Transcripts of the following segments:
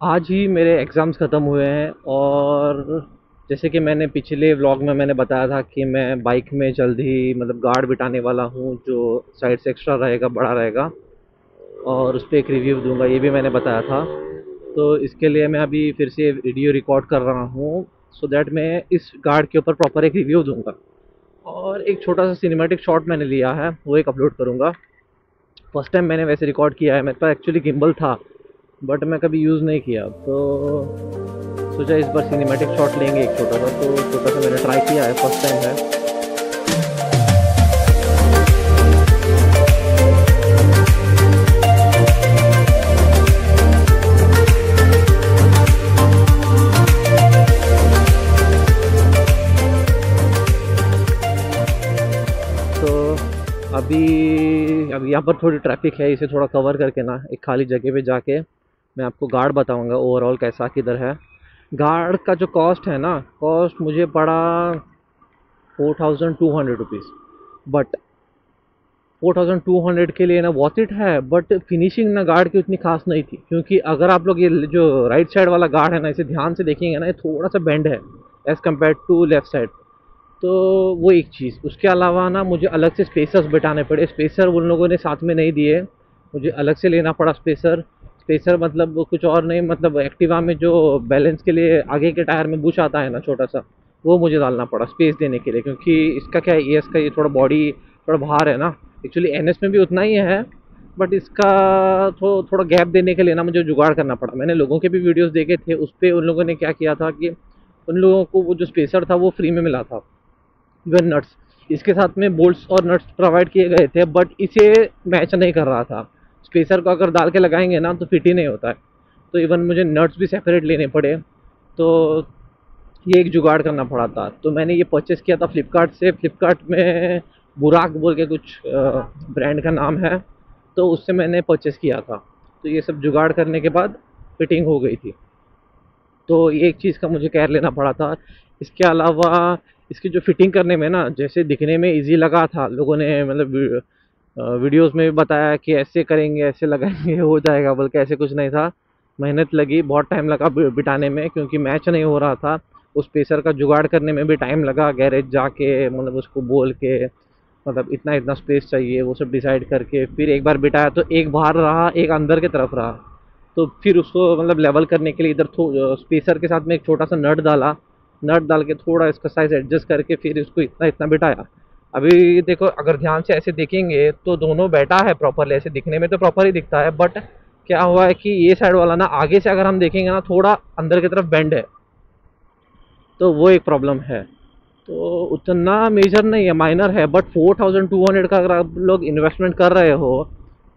आज ही मेरे एग्ज़ाम्स ख़त्म हुए हैं और जैसे कि मैंने पिछले व्लॉग में मैंने बताया था कि मैं बाइक में जल्द ही मतलब गार्ड बिठाने वाला हूँ जो साइड से एक्स्ट्रा रहेगा, बड़ा रहेगा और उस पे एक रिव्यू दूँगा, ये भी मैंने बताया था। तो इसके लिए मैं अभी फिर से वीडियो रिकॉर्ड कर रहा हूँ सो दैट मैं इस गार्ड के ऊपर प्रॉपर एक रिव्यू दूँगा। और एक छोटा-सा सिनेमैटिक शॉट मैंने लिया है, वो एक अपलोड करूँगा। फर्स्ट टाइम मैंने वैसे रिकॉर्ड किया है, मेरे पास एक्चुअली गिम्बल था बट मैं कभी यूज़ नहीं किया, तो सोचा इस बार सिनेमैटिक शॉट लेंगे एक छोटा सा, तो छोटा सा मैंने ट्राई किया है, फर्स्ट टाइम है। तो अभी यहाँ पर थोड़ी ट्रैफिक है, इसे थोड़ा कवर करके ना एक खाली जगह पे जाके मैं आपको गार्ड बताऊंगा ओवरऑल कैसा किधर है। गार्ड का जो कॉस्ट है ना, कॉस्ट मुझे पड़ा 4200 रुपीज़। बट 4200 के लिए ना वॉथ इट है, बट फिनिशिंग ना गार्ड की उतनी खास नहीं थी, क्योंकि अगर आप लोग ये जो राइट साइड वाला गार्ड है ना, इसे ध्यान से देखेंगे ना, ये थोड़ा सा बेंड है as compare to left side. तो वो एक चीज़, उसके अलावा ना मुझे अलग से स्पेसर्स बिठाने पड़े, स्पेसर उन लोगों ने साथ में नहीं दिए, मुझे अलग से लेना पड़ा स्पेसर। स्पेसर मतलब वो कुछ और नहीं, मतलब एक्टिवा में जो बैलेंस के लिए आगे के टायर में बुश आता है ना छोटा सा, वो मुझे डालना पड़ा स्पेस देने के लिए, क्योंकि इसका क्या है, एएस का ये थोड़ा बॉडी थोड़ा भार है ना। एक्चुअली एनएस में भी उतना ही है, बट इसका थोड़ा गैप देने के लिए ना मुझे जुगाड़ करना पड़ा। मैंने लोगों के भी वीडियोस देखे थे, उस पर उन लोगों ने क्या किया था कि उन लोगों को वो जो स्पेसर था वो फ्री में मिला था, इवन नट्स इसके साथ में बोल्ट्स और नट्स प्रोवाइड किए गए थे, बट इसे मैच नहीं कर रहा था। स्पेसर को अगर डाल के लगाएंगे ना तो फिट ही नहीं होता है, तो इवन मुझे नट्स भी सेपरेट लेने पड़े। तो ये एक जुगाड़ करना पड़ा था, तो मैंने ये परचेस किया था फ्लिपकार्ट से। फ्लिपकार्ट में बुराक बोल के कुछ ब्रांड का नाम है, तो उससे मैंने परचेस किया था। तो ये सब जुगाड़ करने के बाद फिटिंग हो गई थी, तो ये एक चीज़ का मुझे केयर लेना पड़ा था। इसके अलावा इसकी जो फिटिंग करने में ना, जैसे दिखने में इजी लगा था, लोगों ने मतलब वीडियोस में भी बताया कि ऐसे करेंगे ऐसे लगाएंगे हो जाएगा, बल्कि ऐसे कुछ नहीं था। मेहनत लगी, बहुत टाइम लगा बिठाने में, क्योंकि मैच नहीं हो रहा था। उस पेसर का जुगाड़ करने में भी टाइम लगा, गैरेज जाके मतलब उसको बोल के मतलब इतना इतना स्पेस चाहिए वो सब डिसाइड करके, फिर एक बार बिठाया तो एक बाहर रहा एक अंदर की तरफ रहा। तो फिर उसको मतलब लेवल करने के लिए इधर स्पेसर के साथ में एक छोटा सा नट डाला, नट डाल के थोड़ा इसका साइज एडजस्ट करके फिर इसको इतना इतना बिठाया। अभी देखो, अगर ध्यान से ऐसे देखेंगे तो दोनों बैठा है प्रॉपरली, ऐसे दिखने में तो प्रॉपर ही दिखता है, बट क्या हुआ है कि ये साइड वाला ना आगे से अगर हम देखेंगे ना थोड़ा अंदर की तरफ बेंड है, तो वो एक प्रॉब्लम है। तो उतना मेजर नहीं है, माइनर है, बट 4200 का अगर आप लोग इन्वेस्टमेंट कर रहे हो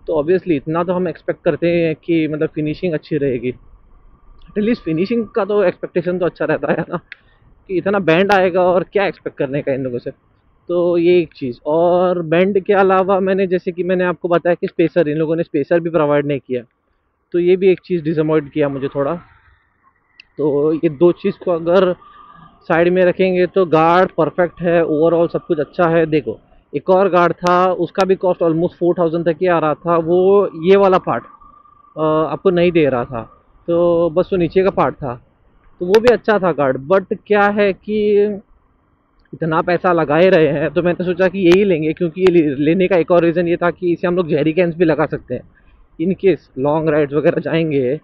तो ऑब्वियसली इतना तो हम एक्सपेक्ट करते हैं कि मतलब फिनिशिंग अच्छी रहेगी। एटलीस्ट फिनिशिंग का तो एक्सपेक्टेशन तो अच्छा रहता है ना, कि इतना बैंड आएगा और क्या एक्सपेक्ट करने का इन लोगों से। तो ये एक चीज़, और बैंड के अलावा मैंने जैसे कि मैंने आपको बताया कि स्पेसर, इन लोगों ने स्पेसर भी प्रोवाइड नहीं किया, तो ये भी एक चीज़ डिसअपॉइंट किया मुझे थोड़ा। तो ये दो चीज़ को अगर साइड में रखेंगे तो गार्ड परफेक्ट है, ओवरऑल सब कुछ अच्छा है। देखो, एक और गार्ड था, उसका भी कॉस्ट ऑलमोस्ट 4000 तक ही आ रहा था, वो ये वाला पार्ट आपको नहीं दे रहा था, तो बस वो नीचे का पार्ट था, तो वो भी अच्छा था गार्ड। बट क्या है कि इतना पैसा लगा ही रहे हैं, तो मैंने सोचा कि यही लेंगे, क्योंकि ये लेने का एक और रीज़न ये था कि इसे हम लोग जेरी कैंस भी लगा सकते हैं इन केस लॉन्ग राइड्स वगैरह जाएंगे,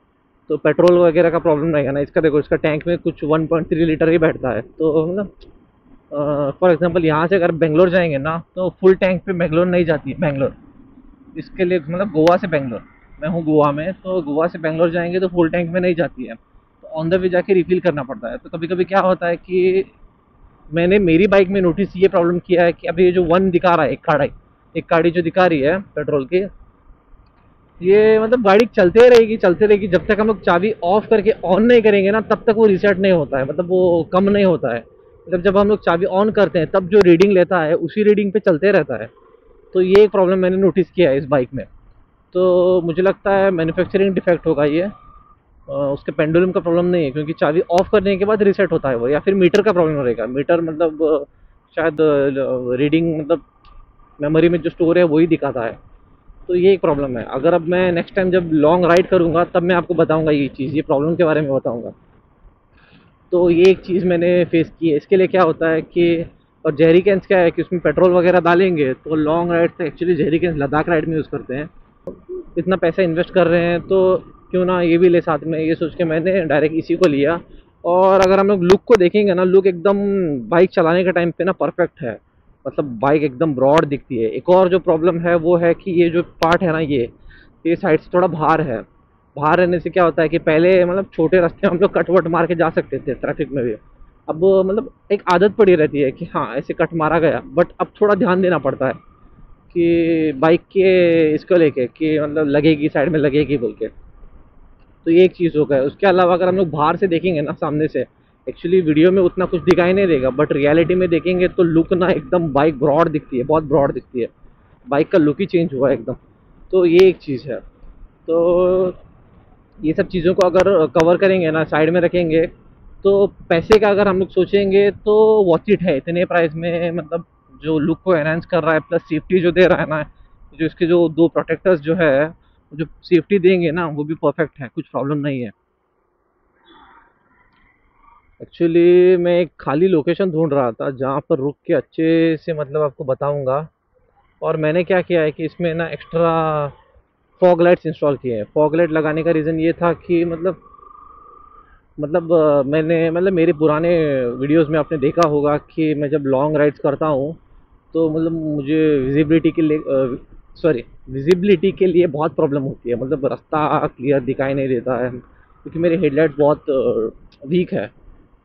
तो पेट्रोल वगैरह का प्रॉब्लम रहेगा ना। इसका देखो, इसका टैंक में कुछ 1.3 लीटर ही बैठता है, तो मतलब फॉर एग्जांपल यहाँ से अगर बेंगलोर जाएंगे ना तो फुल टैंक पे बेंगलोर नहीं जाती है, बेंगलोर इसके लिए मतलब गोवा से बेंगलोर, मैं हूँ गोवा में, तो गोवा से बेंगलोर जाएंगे तो फुल टैंक में नहीं जाती है, तो ऑन द वे जाके रिफिल करना पड़ता है। तो कभी कभी क्या होता है कि मैंने मेरी बाइक में नोटिस ये प्रॉब्लम किया है कि अभी ये जो वन दिखा रहा है, एक गाड़ी जो दिखा रही है पेट्रोल की, ये मतलब गाड़ी चलते रहेगी जब तक हम लोग चाबी ऑफ करके ऑन नहीं करेंगे ना, तब तक वो रीसेट नहीं होता है, मतलब वो कम नहीं होता है। मतलब जब हम लोग चाबी ऑन करते हैं तब जो रीडिंग लेता है उसी रीडिंग पे चलते रहता है। तो ये एक प्रॉब्लम मैंने नोटिस किया है इस बाइक में। तो मुझे लगता है मैन्युफैक्चरिंग डिफेक्ट होगा ये, उसके पेंडुलम का प्रॉब्लम नहीं है, क्योंकि चाबी ऑफ करने के बाद रीसेट होता है वो, या फिर मीटर का प्रॉब्लम रहेगा। मीटर मतलब शायद रीडिंग मतलब मेमोरी में जो स्टोर है वही दिखाता है। तो ये एक प्रॉब्लम है। अगर अब मैं नेक्स्ट टाइम जब लॉन्ग राइड करूँगा तब मैं आपको बताऊँगा ये चीज़, ये प्रॉब्लम के बारे में बताऊँगा। तो ये एक चीज़ मैंने फेस की है। इसके लिए क्या होता है कि और जेरी कैंस क्या है कि उसमें पेट्रोल वगैरह डालेंगे तो लॉन्ग राइड से actually jerry cans Ladakh ride में यूज़ करते हैं। इतना पैसा इन्वेस्ट कर रहे हैं तो क्यों ना ये भी ले साथ में, ये सोच के मैंने डायरेक्ट इसी को लिया। और अगर हम लोग लुक को देखेंगे ना, लुक एकदम बाइक चलाने के टाइम पे ना परफेक्ट है, मतलब बाइक एकदम ब्रॉड दिखती है। एक और जो प्रॉब्लम है वो है कि ये जो पार्ट है ना, ये साइड से थोड़ा बाहर है। बाहर रहने से क्या होता है कि पहले मतलब छोटे रास्ते में हम लोग कट वट मार के जा सकते थे ट्रैफिक में भी। अब मतलब एक आदत पड़ी रहती है कि हाँ ऐसे कट मारा गया, बट अब थोड़ा ध्यान देना पड़ता है कि बाइक के इसको लेके कि मतलब लगेगी, साइड में लगेगी बोल के। तो ये एक चीज़ हो गया। उसके अलावा अगर हम लोग बाहर से देखेंगे ना सामने से, एक्चुअली वीडियो में उतना कुछ दिखाई नहीं देगा, बट रियलिटी में देखेंगे तो लुक ना एकदम बाइक ब्रॉड दिखती है, बहुत ब्रॉड दिखती है। बाइक का लुक ही चेंज हुआ है एकदम। तो ये एक चीज़ है। तो ये सब चीज़ों को अगर कवर करेंगे ना, साइड में रखेंगे, तो पैसे का अगर हम लोग सोचेंगे तो वॉच इट है इतने प्राइस में। मतलब जो लुक को एनहांस कर रहा है प्लस सेफ्टी जो दे रहा है ना, जो इसके जो दो प्रोटेक्टर्स जो है, जो सेफ्टी देंगे ना वो भी परफेक्ट है, कुछ प्रॉब्लम नहीं है। एक्चुअली मैं एक खाली लोकेशन ढूंढ रहा था जहाँ पर रुक के अच्छे से मतलब आपको बताऊंगा। और मैंने क्या किया है कि इसमें ना एक्स्ट्रा फॉग लाइट्स इंस्टॉल किए हैं। फॉग लाइट लगाने का रीज़न ये था कि मैंने मतलब मेरे पुराने वीडियोस में आपने देखा होगा कि मैं जब लॉन्ग राइड्स करता हूँ तो मतलब मुझे विजिबिलिटी के लिए बहुत प्रॉब्लम होती है। मतलब रास्ता क्लियर दिखाई नहीं देता है क्योंकि मेरी हेडलाइट्स बहुत वीक है।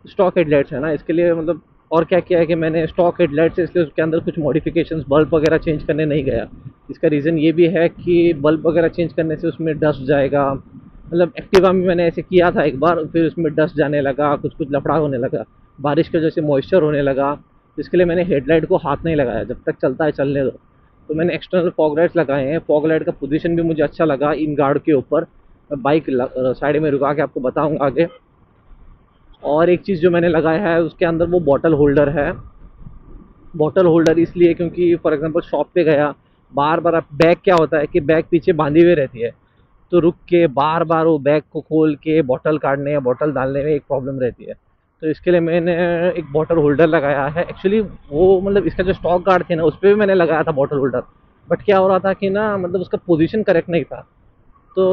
स्टॉक हेडलाइट्स है ना, इसके लिए मतलब। और क्या किया है कि मैंने स्टॉक हेडलाइट्स है इसलिए उसके अंदर कुछ मॉडिफिकेशंस, बल्ब वगैरह चेंज करने नहीं गया। इसका रीज़न ये भी है कि बल्ब वगैरह चेंज करने से उसमें डस्ट जाएगा। मतलब एक्टिवा में मैंने ऐसे किया था एक बार, फिर उसमें डस्ट जाने लगा, कुछ कुछ लफड़ा होने लगा, बारिश की वजह से मॉइस्चर होने लगा। तो इसके लिए मैंने हेडलाइट को हाथ नहीं लगाया, जब तक चलता है चलने दो। तो मैंने एक्सटर्नल फॉग लाइट्स लगाए हैं। फॉग लाइट का पोजीशन भी मुझे अच्छा लगा इन गार्ड के ऊपर। मैं बाइक साइड में रुका के आपको बताऊंगा आगे। और एक चीज़ जो मैंने लगाया है उसके अंदर वो बॉटल होल्डर है। बॉटल होल्डर इसलिए क्योंकि फॉर एग्जांपल शॉप पे गया, बार बार बैग क्या होता है कि बैग पीछे बांधी हुई रहती है, तो रुक के बार बार वो बैग को खोल के बॉटल काटने या बॉटल डालने में एक प्रॉब्लम रहती है। तो इसके लिए मैंने एक बॉटल होल्डर लगाया है। एक्चुअली वो मतलब इसका जो स्टॉक गार्ड थे ना उस पर भी मैंने लगाया था बॉटल होल्डर, बट क्या हो रहा था कि ना मतलब उसका पोजीशन करेक्ट नहीं था। तो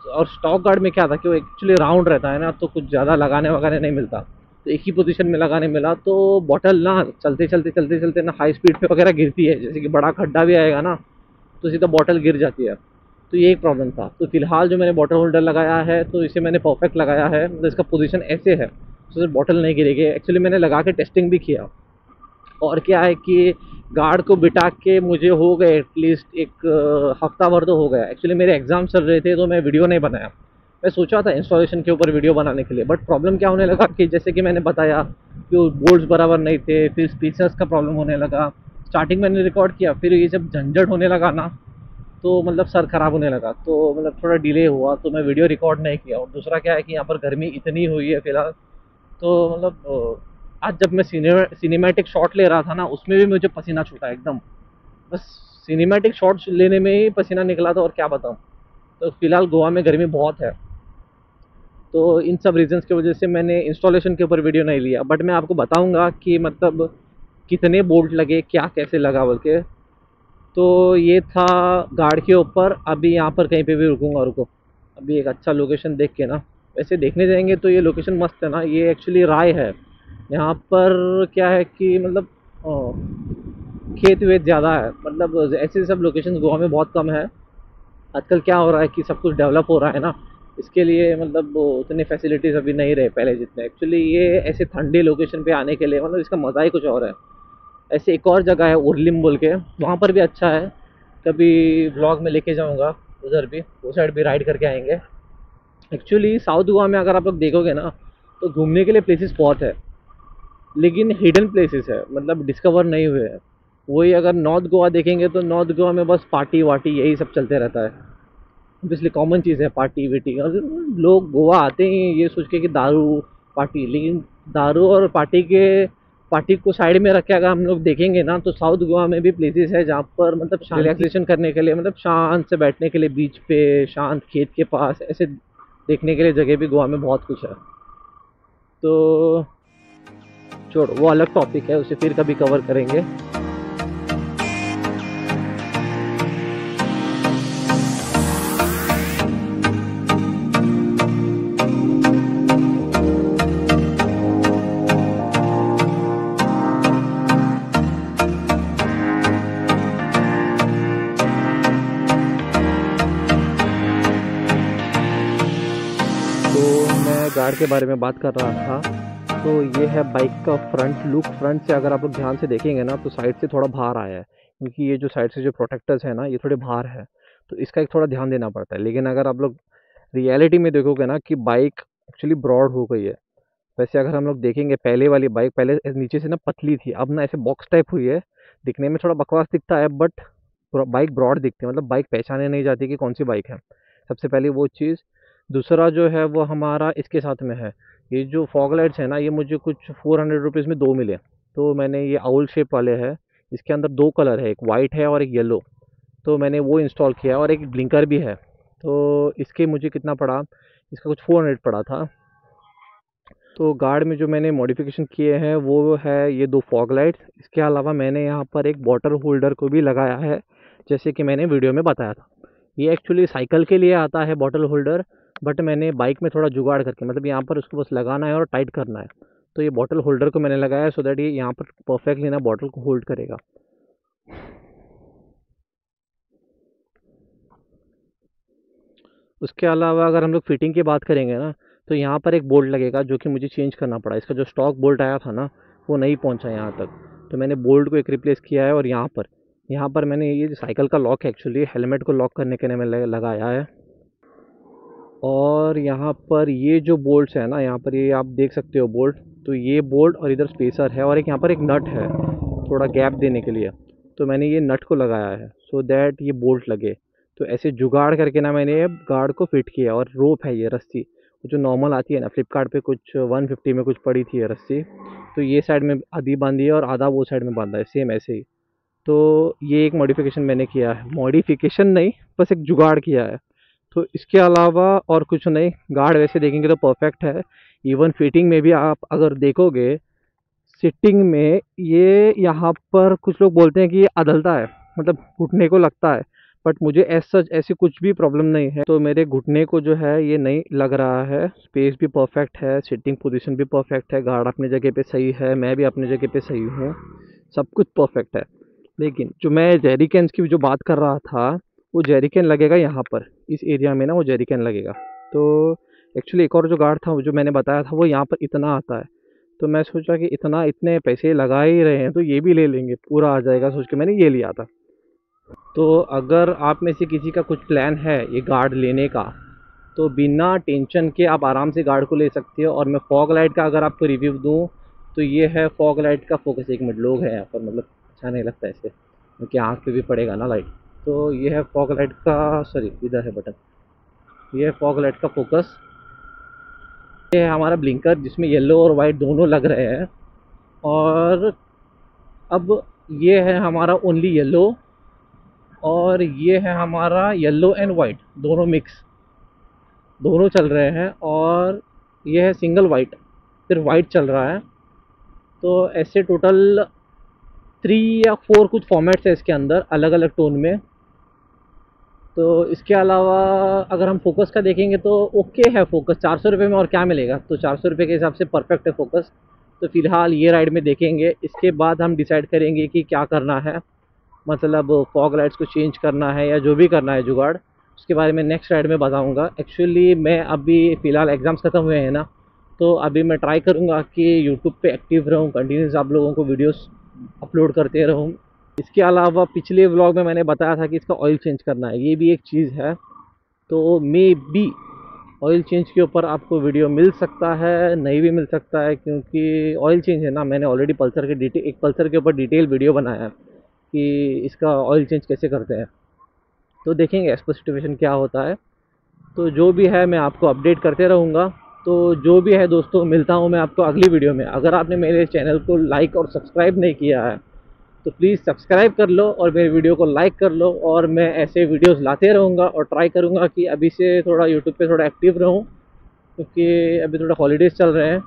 और स्टॉक गार्ड में क्या था कि वो एक्चुअली राउंड रहता है ना, तो कुछ ज़्यादा लगाने वगाने नहीं मिलता। तो एक ही पोजीशन में लगाने मिला तो बॉटल ना चलते चलते ना हाई स्पीड पे वगैरह गिरती है, जैसे कि बड़ा खड्डा भी आएगा ना तो सीधा बॉटल गिर जाती है। तो ये एक प्रॉब्लम था। तो फिलहाल जो मैंने बॉटल होल्डर लगाया है तो इसे मैंने परफेक्ट लगाया है, मतलब इसका पोजीशन ऐसे है तो बॉटल नहीं गिरेगी। एक्चुअली मैंने लगा के टेस्टिंग भी किया। और क्या है कि गार्ड को बिठा के मुझे हो गए एटलीस्ट एक हफ्ता भर तो हो गया। एक्चुअली मेरे एग्ज़ाम चल रहे थे तो मैं वीडियो नहीं बनाया। मैं सोचा था इंस्टॉलेशन के ऊपर वीडियो बनाने के लिए, बट प्रॉब्लम क्या होने लगा कि जैसे कि मैंने बताया कि वो बोल्ट्स बराबर नहीं थे, फिर स्पीकर्स का प्रॉब्लम होने लगा। स्टार्टिंग मैंने रिकॉर्ड किया, फिर ये जब झंझट होने लगा ना तो मतलब सर ख़राब होने लगा, तो मतलब थोड़ा डिले हुआ तो मैं वीडियो रिकॉर्ड नहीं किया। और दूसरा क्या है कि यहाँ पर गर्मी इतनी हुई है फ़िलहाल, तो मतलब आज जब मैं सिनेमैटिक शॉट ले रहा था ना उसमें भी मुझे पसीना छूटा एकदम। बस सिनेमैटिक शॉट्स लेने में ही पसीना निकला था, और क्या बताऊँ। तो फिलहाल गोवा में गर्मी बहुत है, तो इन सब रीजंस की वजह से मैंने इंस्टॉलेशन के ऊपर वीडियो नहीं लिया। बट मैं आपको बताऊंगा कि मतलब कितने बोल्ट लगे, क्या कैसे लगा बोल के। तो ये था गार्ड के ऊपर। अभी यहाँ पर कहीं पे भी रुकूंगा, रुको अभी एक अच्छा लोकेशन देख के ना। वैसे देखने जाएंगे तो ये लोकेशन मस्त है ना, ये एक्चुअली राय है। यहाँ पर क्या है कि मतलब खेत वेत ज़्यादा है, मतलब ऐसे सब लोकेशन गोवा में बहुत कम है। आजकल क्या हो रहा है कि सब कुछ डेवलप हो रहा है ना, इसके लिए मतलब वो उतने फैसिलिटीज़ अभी नहीं रहे पहले जितने। एक्चुअली ये ऐसे ठंडी लोकेशन पे आने के लिए मतलब इसका मज़ा ही कुछ और है। ऐसे एक और जगह है उर्लिम बोल के, वहाँ पर भी अच्छा है। कभी व्लॉग में लेके जाऊँगा, उधर भी वो साइड भी राइड करके आएंगे। एक्चुअली साउथ गोवा में अगर आप लोग देखोगे ना तो घूमने के लिए प्लेसेस बहुत है, लेकिन हिडन प्लेसेस है, मतलब डिस्कवर नहीं हुए हैं। वही अगर नॉर्थ गोवा देखेंगे तो नॉर्थ गोवा में बस पार्टी वार्टी यही सब चलते रहता है। ऑब्वियसली कॉमन चीज़ है पार्टी वीटी, और लोग गोवा आते ही ये सोच के कि दारू पार्टी, लेकिन दारू और पार्टी के पार्टी को साइड में रख के अगर हम लोग देखेंगे ना, तो साउथ गोवा में भी प्लेसेस है जहाँ पर मतलब रिलैक्सेशन करने के लिए, मतलब शांत से बैठने के लिए बीच पे, शांत खेत के पास, ऐसे देखने के लिए जगह भी गोवा में बहुत कुछ है। तो छोड़, वो अलग टॉपिक है, उसे फिर कभी कवर करेंगे। तो मैं गार्ड के बारे में बात कर रहा था। तो ये है बाइक का फ्रंट लुक। फ्रंट से अगर आप लोग ध्यान से देखेंगे ना, तो साइड से थोड़ा बाहर आया है, क्योंकि ये जो साइड से जो प्रोटेक्टर्स है ना, ये थोड़े बाहर है, तो इसका एक थोड़ा ध्यान देना पड़ता है। लेकिन अगर आप लोग रियलिटी में देखोगे ना, कि बाइक एक्चुअली ब्रॉड हो गई है। वैसे अगर हम लोग देखेंगे, पहले वाली बाइक पहले नीचे से ना पतली थी, अब ना ऐसे बॉक्स टाइप हुई है। दिखने में थोड़ा बकवास दिखता है, बट बाइक ब्रॉड दिखती है, मतलब बाइक पहचाने नहीं जाती कि कौन सी बाइक है। सबसे पहले वो चीज़। दूसरा जो है वो हमारा इसके साथ में है, ये जो फॉग लाइट्स है ना, ये मुझे कुछ 400 रुपीज़ में 2 मिले। तो मैंने ये आउल शेप वाले है, इसके अंदर 2 कलर है, एक वाइट है और एक येलो। तो मैंने वो इंस्टॉल किया, और एक ब्लिंकर भी है। तो इसके मुझे कितना पड़ा, इसका कुछ 400 पड़ा था। तो गार्ड में जो मैंने मॉडिफिकेशन किए हैं वो है ये 2 फॉग लाइट्स। इसके अलावा मैंने यहाँ पर एक बॉटल होल्डर को भी लगाया है, जैसे कि मैंने वीडियो में बताया था। ये एक्चुअली साइकिल के लिए आता है बॉटल होल्डर, बट मैंने बाइक में थोड़ा जुगाड़ करके, मतलब यहाँ पर उसको बस लगाना है और टाइट करना है। तो ये बॉटल होल्डर को मैंने लगाया है, सो दैट ये यहाँ पर परफेक्टली ना बॉटल को होल्ड करेगा। उसके अलावा अगर हम लोग फिटिंग की बात करेंगे ना, तो यहाँ पर एक बोल्ट लगेगा, जो कि मुझे चेंज करना पड़ा। इसका जो स्टॉक बोल्ट आया था ना, वो नहीं पहुँचा यहाँ तक। तो मैंने बोल्ट को एक रिप्लेस किया है, और यहाँ पर मैंने ये जो साइकिल का लॉक है, एक्चुअली हेलमेट को लॉक करने के लिए मैंने लगाया है। और यहाँ पर ये जो बोल्ट्स है ना, यहाँ पर ये आप देख सकते हो बोल्ट। तो ये बोल्ट, और इधर स्पेसर है, और एक यहाँ पर एक नट है थोड़ा गैप देने के लिए। तो मैंने ये नट को लगाया है, सो दैट ये बोल्ट लगे। तो ऐसे जुगाड़ करके ना मैंने ये गार्ड को फिट किया। और रोप है ये रस्सी, वो जो नॉर्मल आती है ना, फ्लिपकार्ट पे कुछ 150 में कुछ पड़ी थी ये रस्सी। तो ये साइड में आधी बांधी है और आधा वो साइड में बांधा है, सेम ऐसे ही। तो ये एक मॉडिफिकेशन मैंने किया है, मॉडिफिकेशन नहीं, बस एक जुगाड़ किया है। तो इसके अलावा और कुछ नहीं। गार्ड वैसे देखेंगे तो परफेक्ट है। इवन फिटिंग में भी आप अगर देखोगे, सिटिंग में ये यहाँ पर कुछ लोग बोलते हैं कि ये अदलता है, मतलब घुटने को लगता है। बट मुझे ऐसी कुछ भी प्रॉब्लम नहीं है। तो मेरे घुटने को जो है ये नहीं लग रहा है। स्पेस भी परफेक्ट है, सिटिंग पोजीशन भी परफेक्ट है, गार्ड अपनी जगह पे सही है, मैं भी अपनी जगह पे सही हूँ, सब कुछ परफेक्ट है। लेकिन जो मैं जेरी कैंस की जो बात कर रहा था, वो जेरी कैन लगेगा यहाँ पर, इस एरिया में ना वो जेरी कैन लगेगा। तो एक्चुअली एक और जो गार्ड था, वो जो मैंने बताया था, वो यहाँ पर इतना आता है। तो मैं सोचा कि इतने पैसे लगा ही रहे हैं, तो ये भी ले लेंगे, पूरा आ जाएगा, सोच के मैंने ये लिया था। तो अगर आप में से किसी का कुछ प्लान है ये गार्ड लेने का, तो बिना टेंशन के आप आराम से गार्ड को ले सकते हो। और मैं फॉग लाइट का अगर आपको रिव्यू दूँ, तो ये है फॉग लाइट का फोकस। एक मिनट, लोग हैं यहाँ पर, मतलब अच्छा नहीं लगता ऐसे, क्योंकि आँख पे भी पड़ेगा ना लाइट। तो ये है फॉग लाइट का, सॉरी इधर है बटन, ये है फॉग लाइट का फोकस। ये है हमारा ब्लिंकर, जिसमें येलो और वाइट दोनों लग रहे हैं। और अब ये है हमारा ओनली येलो, और ये है हमारा येलो एंड वाइट दोनों मिक्स, दोनों चल रहे हैं। और ये है सिंगल वाइट, सिर्फ वाइट चल रहा है। तो ऐसे टोटल 3 या 4 कुछ फॉर्मेट्स है इसके अंदर, अलग अलग टोन में। तो इसके अलावा अगर हम फोकस का देखेंगे, तो ओके है फोकस। 400 रुपये में और क्या मिलेगा, तो 400 रुपये के हिसाब से परफेक्ट है फोकस। तो फ़िलहाल ये राइड में देखेंगे, इसके बाद हम डिसाइड करेंगे कि क्या करना है, मतलब फॉग लाइट्स को चेंज करना है या जो भी करना है जुगाड़, उसके बारे में नेक्स्ट राइड में बताऊंगा। एक्चुअली मैं अभी फ़िलहाल एग्ज़ाम्स ख़त्म हुए हैं ना, तो अभी मैं ट्राई करूंगा कि यूट्यूब पे एक्टिव रहूं, कंटिन्यूस आप लोगों को वीडियोस अपलोड करते रहूं। इसके अलावा पिछले व्लॉग में मैंने बताया था कि इसका ऑयल चेंज करना है, ये भी एक चीज़ है। तो मे बी ऑयल चेंज के ऊपर आपको वीडियो मिल सकता है, नहीं भी मिल सकता है, क्योंकि ऑयल चेंज है ना, मैंने ऑलरेडी पल्सर के एक पल्सर के ऊपर डिटेल वीडियो बनाया है कि इसका ऑयल चेंज कैसे करते हैं। तो देखेंगे एज पर सिचुएशन क्या होता है। तो जो भी है मैं आपको अपडेट करते रहूँगा। तो जो भी है दोस्तों, मिलता हूँ मैं आपको अगली वीडियो में। अगर आपने मेरे चैनल को लाइक और सब्सक्राइब नहीं किया है तो प्लीज़ सब्सक्राइब कर लो और मेरे वीडियो को लाइक कर लो, और मैं ऐसे वीडियोस लाते रहूँगा और ट्राई करूँगा कि अभी से थोड़ा यूट्यूब पे थोड़ा एक्टिव रहूँ, क्योंकि अभी थोड़ा हॉलीडेज़ चल रहे हैं।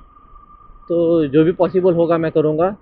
तो जो भी पॉसिबल होगा मैं करूँगा।